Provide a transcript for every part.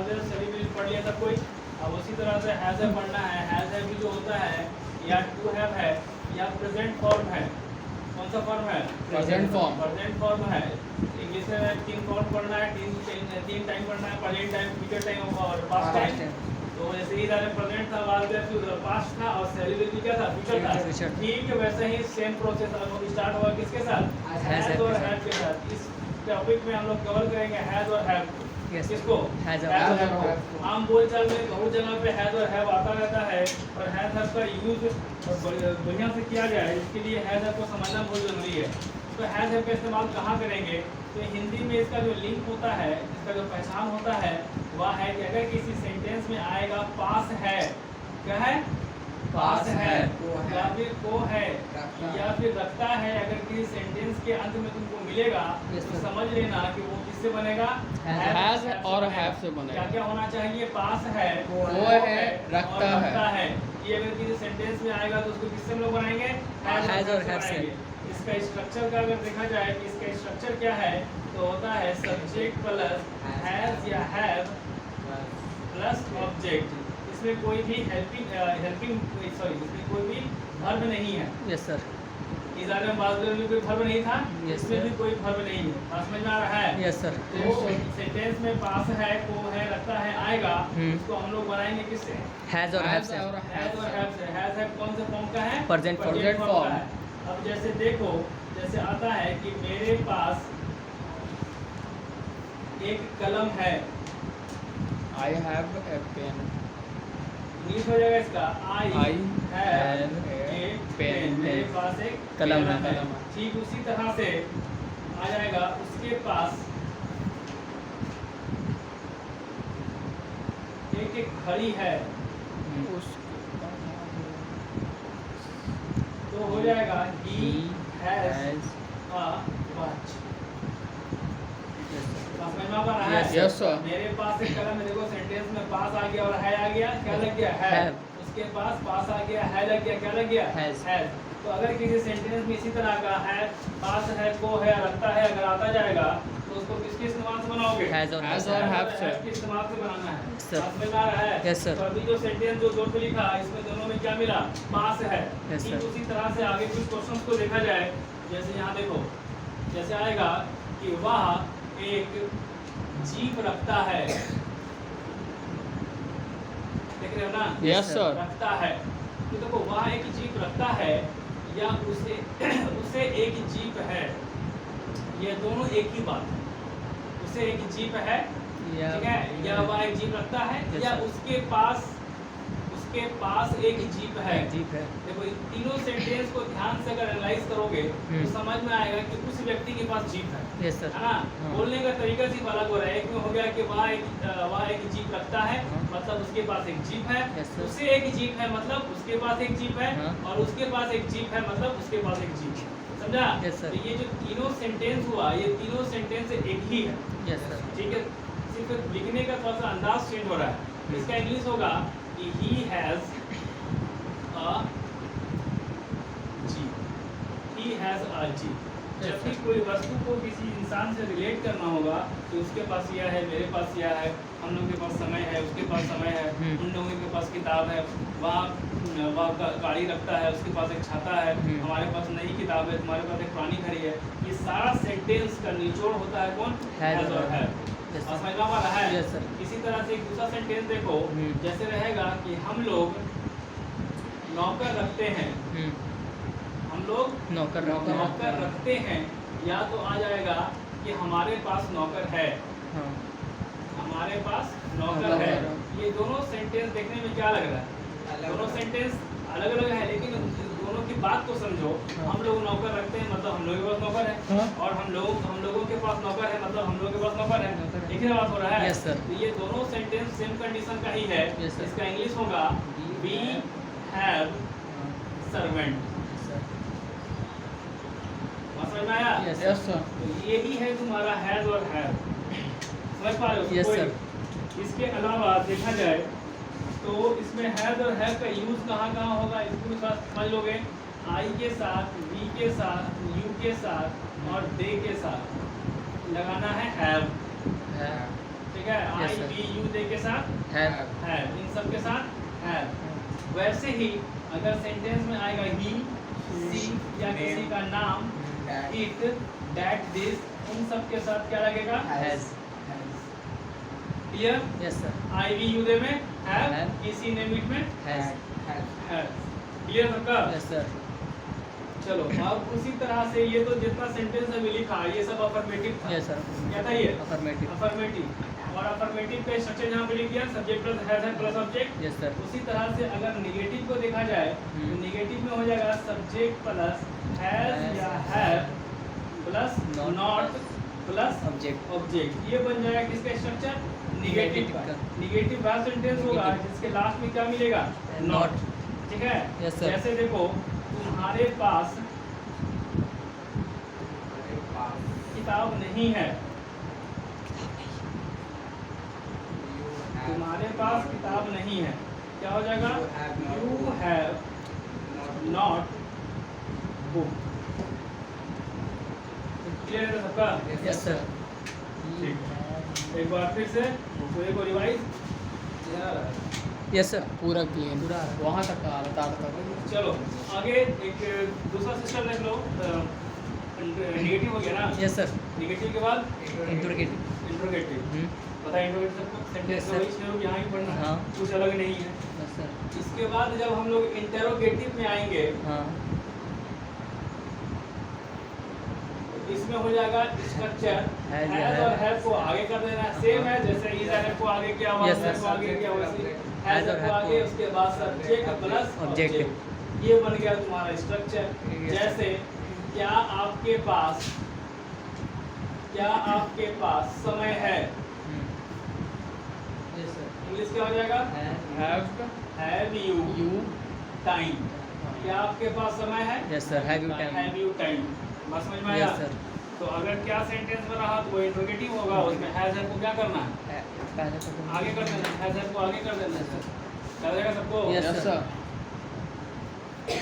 Was there study पढ़ लिया सब कोई। अब उसी तरह से हैज है पढ़ना है। हैज है भी जो होता है या टू हैव है या प्रेजेंट फॉर्म है। कौन सा फॉर्म है? Present form. प्रेजेंट फॉर्म है। इंग्लिश में 3 फॉर्म पढ़ना है, 3 टाइम पढ़ना है, प्रेजेंट टाइम, फ्यूचर टाइम और पास्ट टाइम। तो जैसे ही इधर प्रेजेंट था, वाज देयर फ्यूचर, पास्ट था और सेलिब्रिटी क्या था? फ्यूचर था। ठीक है, वैसे ही सेम प्रोसेस हम लोग स्टार्ट हुआ किसके साथ? हैज और हैव के साथ। इस टॉपिक में हम लोग कवर करेंगे हैज और हैव। किसको? हैज और हैव। आम बोलचाल में बहुत जगह पे हैज और हैव आता रहता है और हैज हैव का यूज बढ़िया से किया जाए, इसके लिए हैज हैव को समझना बहुत जरूरी है। तो हैज हैव का इस्तेमाल कहाँ करेंगे? तो हिंदी में इसका जो लिंक होता है, इसका जो पहचान होता है वह है कि अगर किसी सेंटेंस में आएगा पास है, क्या है? पास है, या फिर को है, या फिर रखता है, अगर किसी सेंटेंस के अंत में तुमको मिलेगा तो समझ लेना कि वो किससे बनेगा? हैज और हैव से बनेगा। क्या क्या होना चाहिए? पास है, वो है, रखता है। ये अगर किसी सेंटेंस में आएगा तो उसको किससे हम लोग बनाएंगे? हैज और हैव से। इसका स्ट्रक्चर का अगर देखा जाए कि इसका स्ट्रक्चर क्या है तो होता है सब्जेक्ट प्लस हैज या हैव प्लस ऑब्जेक्ट। इसमें कोई भी इसमें कोई भी वर्ब नहीं है। Yes sir. इधर में बात में कोई वर्ब नहीं था, Yes, इसमें sir. भी कोई वर्ब नहीं है। बात समझ में आ रहा है? Yes sir. तो सेंटेंस में पास है, को है, रखता है आएगा, हम्म। उसको हम लोग बनाएंगे किससे? हैज और हैव से। हैज और हैव से। हैज हैव कौन से फॉर्म का है? Present form। Present form का है। अब जैसे देखो, जैसे आता है कि मेरे पास एक कलम है। I have a pen. English हो जाएगा इसका I I have have a a pen. pen। मेरे पास एक कलम कलम है। है। ठीक उसी तरह से आ जाएगा उसके पास एक घड़ी है, तो हो जाएगा he has a watch। समझ में आ रहा है? Yes, sir। मेरे पास एक कलम है। देखो सेंटेंस में पास आ गया और है आ गया, क्या लग गया? है। Have। उसके पास पास आ गया, है लग गया, क्या लग गया? Has। तो अगर किसी सेंटेंस में इसी तरह का है, पास है, को है, रखता है, अगर आता जाएगा तो उसको किसके इस्तेमाल से बनाओगे? हैज और Has हैव और से। have से। के इस्तेमाल से बनाना है। Sir। समझ में आ रहा है? Yes, sir। तो अभी जो सेंटेंस जो दो पे लिखा इसमें दोनों में क्या मिला? पास है। Yes, ठीक sir। उसी तरह से आगे कुछ क्वेश्चंस को देखा जाए। जैसे यहाँ देखो, जैसे आएगा कि वह एक जीप रखता है। देख रहे हो ना? Yes, sir। रखता है। तो देखो वह एक जीप रखता है या उसे उसे एक जीप है, ये दोनों एक ही बात है। उसे एक जीप है, ठीक है, या वह एक जीप रखता है Yes, या sir। उसके पास एक जीप है। जीप है। देखो इन तीनों सेंटेंस को ध्यान से अगर एनालाइज करोगे तो समझ में आएगा कि उस व्यक्ति के पास जीप है। Yes sir. है ना? हाँ। बोलने का तरीका सिर्फ अलग हो रहा है। एक में हो गया कि वह एक जीप रखता है, हाँ। मतलब उसके पास एक जीप है। Yes, sir। उसे एक जीप है, मतलब उसके पास एक जीप है। हाँ। और उसके पास एक जीप है, मतलब उसके पास एक जीप है। समझा? Yes, sir। तो ये जो तीनों सेंटेंस हुआ, ये तीनों सेंटेंस एक ही है। Yes sir. ठीक है, सिर्फ लिखने का थोड़ा सा अंदाज चेंज हो रहा है। इसका इंग्लिश होगा कि he has a jeep। he has a jeep। जब भी कोई वस्तु को किसी इंसान से रिलेट करना होगा तो उसके पास यह है, मेरे पास यह है, हम लोगों के पास समय है, उसके पास समय है, उन लोगों के पास किताब है, वह गाड़ी रखता है, उसके पास एक छाता है, हमारे पास नई किताब है, तुम्हारे पास एक पुरानी घड़ी है। ये सारा सेंटेंस का निचोड़ होता है कौन? Has और है। Yes, sir। समझ में आ रहा है? Yes, sir। इसी तरह से एक दूसरा सेंटेंस देखो, जैसे रहेगा कि हम लोग नौकर रखते हैं। हम लोग नौकर नौकर रखते हैं, या तो आ जाएगा कि हमारे पास नौकर है। हाँ। हमारे पास नौकर है। ये दोनों सेंटेंस देखने में क्या लग रहा है? दोनों सेंटेंस अलग अलग है, लेकिन दोनों की बात को समझो। हम लोग नौकर रखते हैं, मतलब हम लोगों के पास नौकर है। हाँ। और हम लोगों के पास नौकर है, मतलब हम लोगों के पास नौकर है। एक ही बात हो रहा है। Yes, sir। तो ये दोनों सेंटेंस सेम कंडीशन का ही है। Yes, sir। इसका इंग्लिश होगा वी हैव सर्वेंट। समझ में आया? Yes, yes sir. तो यही है तुम्हारा हैज और हैव। समझ पा रहे हो? Yes, कोई sir। इसके अलावा देखा जाए तो इसमें हैज और हैव का यूज कहाँ कहाँ होगा, इसको भी थोड़ा समझ लोगे। आई के साथ, वी के साथ, यू के साथ और दे के साथ लगाना है हैव। ठीक है, Yes, I sir. We you they के साथ Have. हैव, इन सब के साथ हैव। वैसे ही अगर सेंटेंस में आएगा ही, सी या किसी का नाम, इट, दैट, दिस, उन सब के साथ क्या लगेगा? Has. Clear? Yes, sir. I we you they में हैव, Have. किसी नेम इट में Has. हैव। क्लियर सबका? Yes, sir. चलो अब उसी तरह से ये तो जितना सेंटेंस अभी लिखा ये सब अफर्मेटिव था। Yes, sir. क्या था ये? Affirmative. अफर्मेटिव। और अफर्मेटिव का स्ट्रक्चर यहाँ पे लिख दिया, सब्जेक्ट प्लस हैज है प्लस ऑब्जेक्ट। Yes, sir. उसी तरह से अगर निगेटिव को देखा जाए तो निगेटिव में हो जाएगा सब्जेक्ट प्लस हैज या have plus Not not plus Object. Object. ये बन जाएगा किसका स्ट्रक्चर? निगेटिव का। का। निगेटिव वह सेंटेंस होगा Negative. जिसके लास्ट में क्या मिलेगा? Not. ठीक है? Yes, sir. जैसे देखो तुम्हारे पास किताब नहीं है, तुम्हारे पास किताब नहीं है, क्या हो जाएगा? You have not book. Clear है सबका? Yes, sir. ठीक। एक बार फिर से पूरे को रिवाइज। Yes, sir. पूरा क्लीन पूरा। वहाँ तक आ रहा था चलो आगे एक दूसरा सिस्टम देख लो। नेगेटिव हो गया ना? Yes, sir. नेगेटिव के बाद Interrogative. इंट्रोगेटिव। Hmm. पता है इंट्रोगेटिव सबको? सेंटेंस Yes, का sir. वही शेयर यहाँ ही पढ़ना है, हाँ। कुछ अलग नहीं है। Yes, sir. इसके बाद जब हम लोग इंटरोगेटिव में आएंगे हाँ. इसमें हो जाएगा स्ट्रक्चर Has या हैज have. और हैव को आगे कर देना है। सेम है जैसे इज हैव को आगे किया, Yes, हैव sir. को आगे किया, वैसे Has हैज और को have आगे, को- उसके बाद सब्जेक्ट प्लस Object. ऑब्जेक्ट। ये बन गया तुम्हारा स्ट्रक्चर। Yes, sir. जैसे क्या आपके पास समय है? Hmm. Yes, sir. इंग्लिश क्या हो जाएगा? Have have you you time? क्या आपके पास समय है? Yes, sir. Have you time? Have you time? बात समझ में आया? Yes, sir. तो अगर क्या सेंटेंस में रहा तो वो इंट्रोगेटिव होगा, उसमें हैज है को क्या करना है? पहले तो आगे कर देना, हैज है को आगे कर देना। Yes, sir. क्या हो जाएगा सबको? Yes, yes sir. सर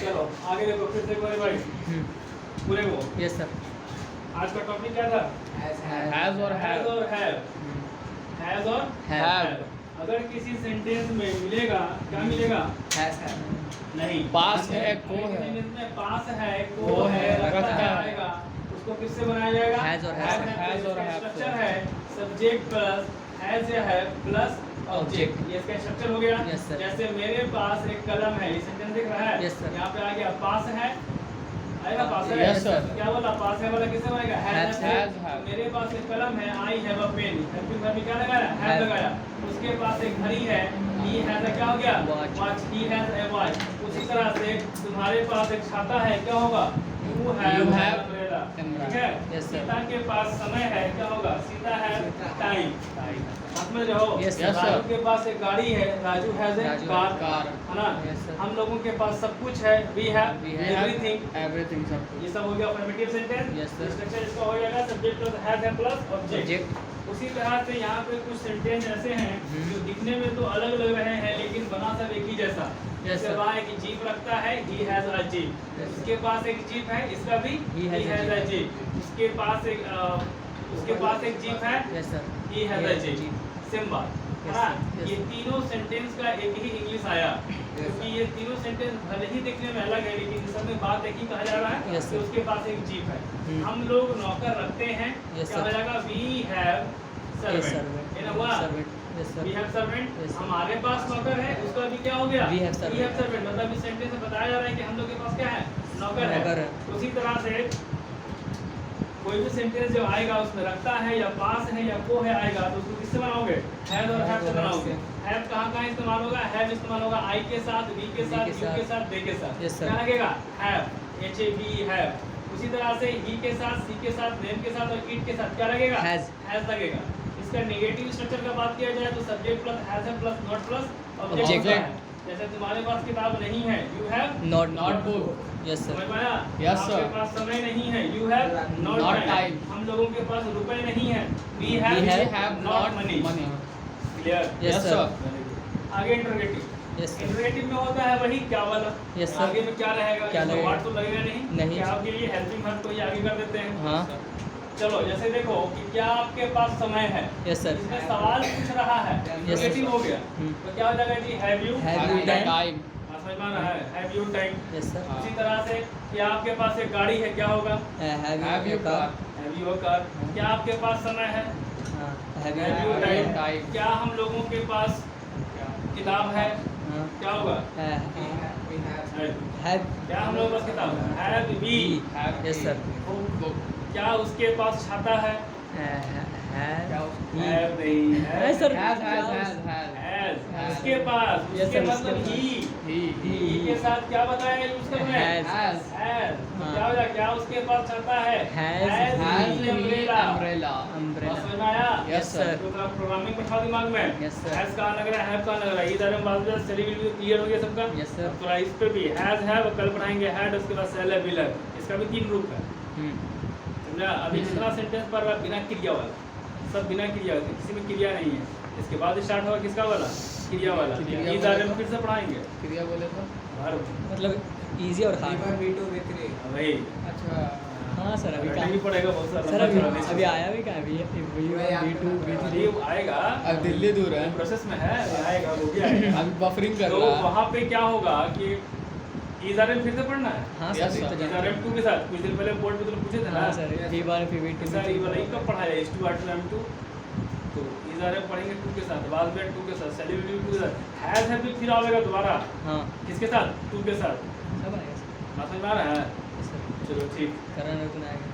चलो आगे देखो फिर से एक बार भाई Hmm. पूरे को। Yes, sir. आज का टॉपिक क्या था? हैज और हैज और हैव। Hmm. हैज और Have. अगर किसी सेंटेंस में मिलेगा क्या मिलेगा? नहीं। पास है, अगर को किसी है। sentence में पास है, को को है, है, रखता रखता है है। आएगा, उसको किससे बनाया जाएगा? Has और have से। Has और have से। स्ट्रक्चर है सब्जेक्ट प्लस हैज या हैव प्लस ऑब्जेक्ट। ये इसका स्ट्रक्चर हो गया। Yes, sir. जैसे मेरे पास एक कलम है, ये सेंटेंस दिख रहा है? Yes, sir. यहाँ पे आ गया पास है, आएगा पास है? Yes, sir. क्या बोला? पास है वाला किससे बनेगा? Has, हैज है। has, have. मेरे पास एक कलम है, I have a pen. Helping verb में क्या लगाया? Have Have. लगाया। उसके पास एक घड़ी है, ही हैज क्या हो गया? Watch. Watch, he has a watch. उसी तरह से तुम्हारे पास एक छाता है, क्या होगा? You You have have umbrella। umbrella. ठीक है? Yes, sir. सीता के पास समय है, क्या होगा? सीता है टाइम। साथ में रहो। Yes, sir. राजू के पास एक गाड़ी है, Raju has a Raju car. has car. है ना? Yes, sir. हम लोगों के पास सब कुछ है, we have We have everything. Everything सब ये सब हो गया affirmative sentence. Yes, sir. Structure इसका हो जाएगा सब्जेक्ट प्लस हैज है प्लस ऑब्जेक्ट। Object. उसी तरह से यहाँ पे कुछ सेंटेंस ऐसे हैं जो दिखने में तो अलग लग रहे हैं लेकिन बना सब एक ही जैसा। Yes, जैसे sir. वहाँ एक जीप रखता है, he has a jeep। Yes, उसके पास एक जीप है, इसका भी He has a a jeep। उसके पास एक जीप है, Yes, sir. he has a jeep। Same बात है Yes, ना? sir. Yes, ये sir. तीनों सेंटेंस का एक ही इंग्लिश आया क्योंकि ये तीनों सेंटेंस भले ही देखने में अलग है लेकिन सब में बात एक ही कहा जा रहा है Yes, कि sir. उसके पास एक जीप है। Hmm. हम लोग नौकर रखते हैं, Yes, क्या हो sir. जाएगा? We have Yes, servant. servant. ये ना हुआ? Servant. Yes, sir. We have servant. Yes, sir. हमारे पास नौकर है, उसका भी क्या हो गया? We have servant. We have servant। मतलब इस सेंटेंस में बताया जा रहा है कि हम लोग के पास क्या है? नौकर नौकर है। है। उसी तरह से कोई भी सेंटेंस जब आएगा उसमें रखता है या पास है या को है आएगा तो उसको किससे बनाओगे? हैव और हैव से बनाओगे। हैव कहाँ इस्तेमाल होगा? हैव इस्तेमाल होगा आई के साथ, वी के साथ, यू के साथ, दे के साथ। Yes, sir. क्या लगेगा? Have, HAV have. उसी तरह से ही के साथ, सी के साथ, देम के साथ और इट के साथ क्या लगेगा? Has. हैज लगेगा। इसका नेगेटिव स्ट्रक्चर का बात किया जाए तो सब्जेक्ट प्लस हैज है plus not plus object Object. होता है। जैसे तुम्हारे पास किताब नहीं है, you have Not not book Yes, sir. समझ में आया? Yes, आपके sir. पास समय नहीं है, you have not Not time. time. हम लोगों के पास रुपए नहीं है, we We have have not not money. Money clear? Yes, sir. आगे इंटरोगेटिव। Yes, sir. इंटरोगेटिव में होता है वही क्या वाला? Yes, sir. आगे में क्या रहेगा? क्या इसमें लगेगा? वर्ड तो लगेगा नहीं। नहीं। क्या आपके लिए हेल्पिंग वर्ब को ही आगे कर देते हैं। हाँ. चलो जैसे देखो कि क्या आपके पास समय है, यस सर इसमें सवाल पूछ रहा है, Yes, sir. नेगेटिव हो गया, हम्म। तो क्या हो जाएगा जी have you, Have you Time. time? समझ में आ रहा है, have you time. Yes sir उसी तरह से कि आपके पास एक गाड़ी है, क्या होगा, have you car have you car. क्या आपके पास समय है, have have you you time. time. क्या हम लोगों के पास किताब है, क्या होगा, हैव क्या हम लोगों के पास किताब है, have we. Have Yes, sir. book. क्या उसके पास छाता है, हैव हैव नहीं है है, सर Has. हैज। उसके पास, Yes, उसके sir, मतलब उसके ही, He. ही के साथ क्या बताया यूज करना है, Has. Has. हैज। हाँ। क्या हो जाए, क्या उसके पास छाता है, Has. Has the the umbrella। umbrella. Umbrella समझ में आया? Yes, sir. तो थोड़ा प्रोग्रामिंग बैठा दिमाग में। Yes, sir. हैज कहाँ लग रहा है, हैव कहाँ लग रहा है, इधर हम बात में चली बिल्कुल क्लियर हो गया सबका। Yes, sir. अब थोड़ा इस पे भी हैज हैव, कल पढ़ाएंगे हैड, उसके बाद सेल है, विल है, इसका भी 3 रूप है, समझा। अभी जितना सेंटेंस पढ़ रहा है बिना क्रिया वाला, सब बिना क्रिया वाला, किसी में क्रिया नहीं है। इसके बाद स्टार्ट होगा किसका वाला, क्रिया वाला। क्रिया इस वाला। बारे में फिर से पढ़ाएंगे क्रिया बोले तो? वर्ब। मतलब इजी और हार्ड वही अच्छा. हाँ सर अभी बैठना भी पड़ेगा बहुत सारा, सर लंबा चौड़ा अभी नहीं। आया भी कहाँ अभी B2 B3 अभी आएगा, अब दिल्ली दूर है. प्रोसेस में है, आएगा, वो भी आएगा। अभी बफरिंग कर तो रहा है. वहाँ पे क्या होगा कि इज़ारएम फिर से पढ़ना है। हाँ Yes, सर sir. तो जानते इज़ारएम हैं। 2 के साथ कुछ दिन पहले बोर्ड पे तो पूछे थे ना हाँ सर एक बार फिर B2 सर ये वाला कब पढ़ाया है, H2 R2 M2। तो इज़ारएम पढ़ेंगे 2 के साथ, बाद में 2 के साथ, सेलिब्रिटी 2 के साथ, हैज है फिर आवेगा दोबारा हाँ किसके साथ, 2 के साथ। सब आएगा सर समझ में आ रहा है, Yes, sir. चलो ठीक। करण रतन आएगा